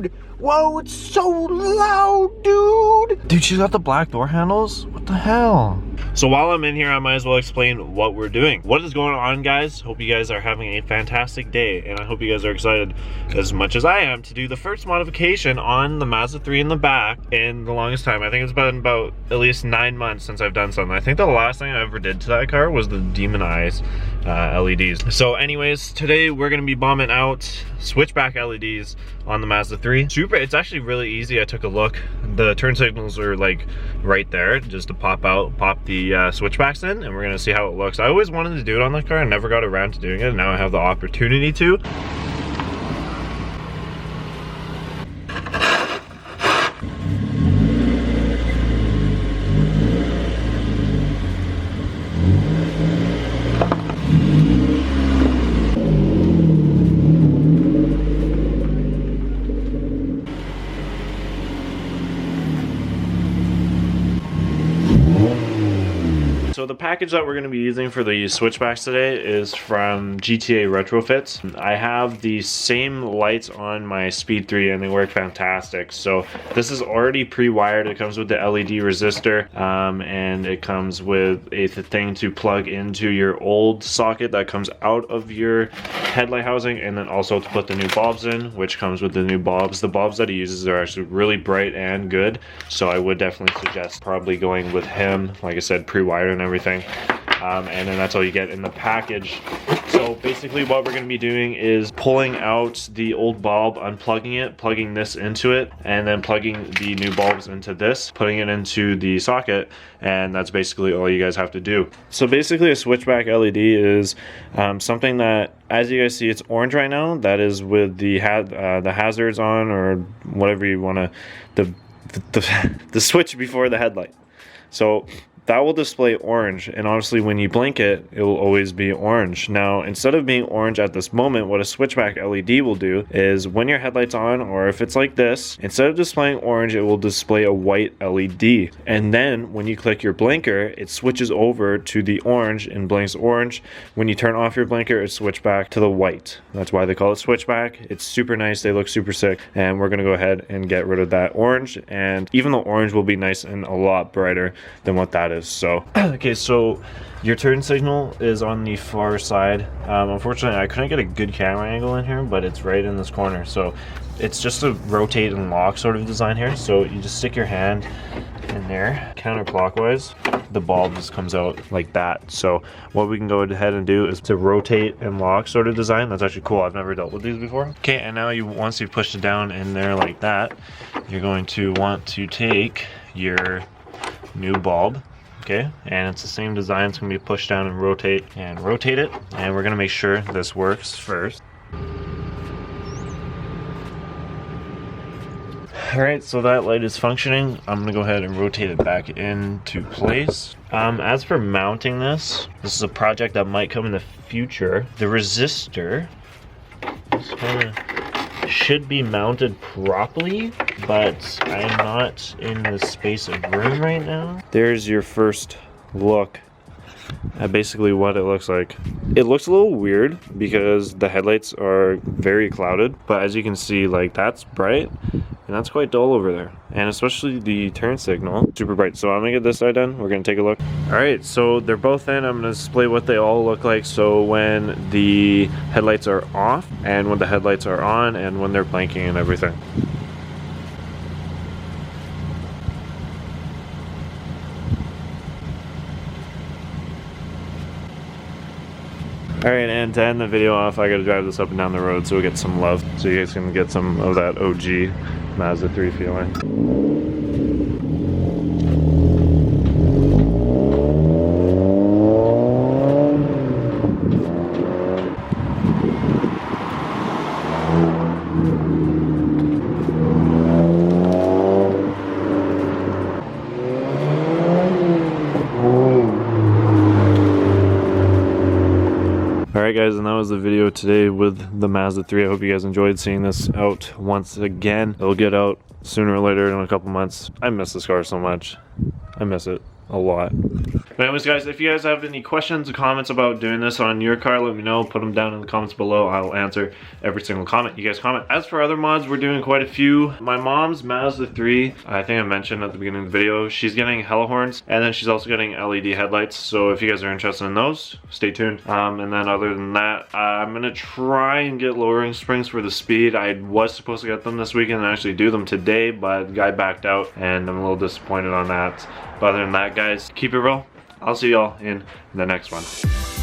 dude! Whoa, it's so loud, dude! Dude, she's got the black door handles? What the hell? So while I'm in here, I might as well explain what we're doing. What is going on, guys? Hope you guys are having a fantastic day, and I hope you guys are excited as much as I am to do the first modification on the Mazda 3 in the back in the longest time. I think it's been about at least 9 months since I've done something. I think the last thing I ever did to that car was the Demon Eyes LEDs. So anyways, today we're gonna be bombing out switchback LEDs on the Mazda 3. It's actually really easy. I took a look. The turn signals are like right there, just to pop the switchbacks in, and we're gonna see how it looks. I always wanted to do it on the car and never got around to doing it, and now I have the opportunity to. So the package that we're going to be using for the switchbacks today is from GTA Retrofits. I have the same lights on my Speed 3 and they work fantastic. So this is already pre-wired. It comes with the LED resistor and it comes with a thing to plug into your old socket that comes out of your headlight housing, and then also to put the new bulbs in, which comes with the new bulbs. The bulbs that he uses are actually really bright and good, so I would definitely suggest probably going with him. Like I said, pre-wired and everything, and then that's all you get in the package. So basically what we're going to be doing is pulling out the old bulb, unplugging it, plugging this into it, and then plugging the new bulbs into this, putting it into the socket, and that's basically all you guys have to do. So basically a switchback LED is something that, as you guys see, it's orange right now. That is with the hazards on, or whatever you want to, the switch before the headlight. So that will display orange, and obviously when you blink it, it will always be orange. Now, instead of being orange at this moment, what a switchback LED will do is when your headlight's on, or if it's like this, instead of displaying orange, it will display a white LED. And then when you click your blinker, it switches over to the orange and blinks orange. When you turn off your blinker, it switches back to the white. That's why they call it switchback. It's super nice. They look super sick, and we're gonna go ahead and get rid of that orange. And even though orange will be nice and a lot brighter than what that is. So okay, so your turn signal is on the far side. Unfortunately, I couldn't get a good camera angle in here, but it's right in this corner. So it's just a rotate and lock sort of design here. So you just stick your hand in there counterclockwise. The bulb just comes out like that. So what we can go ahead and do is to rotate and lock sort of design. That's actually cool. I've never dealt with these before. Okay, and now once you've pushed it down in there like that, you're going to want to take your new bulb. Okay, and it's the same design. It's gonna be pushed down and rotate it, and we're gonna make sure this works first. Alright, so that light is functioning. I'm gonna go ahead and rotate it back into place. As for mounting this is a project that might come in the future. The resistor should be mounted properly, but I'm not in the space of room right now. There's your first look at basically what it looks like. It looks a little weird because the headlights are very clouded, but as you can see, like, that's bright and that's quite dull over there, and especially the turn signal, super bright. So I'm gonna get this side done. We're gonna take a look. All right, so they're both in. I'm gonna display what they all look like, so when the headlights are off and when the headlights are on and when they're blinking and everything. Alright, and to end the video off, I gotta drive this up and down the road so we get some love, so you guys can get some of that OG Mazda 3 feeling. Alright guys, and that was the video today with the Mazda 3. I hope you guys enjoyed seeing this out once again. It'll get out sooner or later in a couple months. I miss this car so much. I miss it a lot. But anyways guys, if you guys have any questions or comments about doing this on your car, let me know. Put them down in the comments below. I'll answer every single comment you guys comment. As for other mods, we're doing quite a few. My mom's Mazda 3, I think I mentioned at the beginning of the video, she's getting hella horns, and then she's also getting LED headlights. So if you guys are interested in those, stay tuned. And then other than that, I'm gonna try and get lowering springs for the Speed. I was supposed to get them this weekend and actually do them today, but the guy backed out and I'm a little disappointed on that. But other than that guys, keep it real. I'll see y'all in the next one.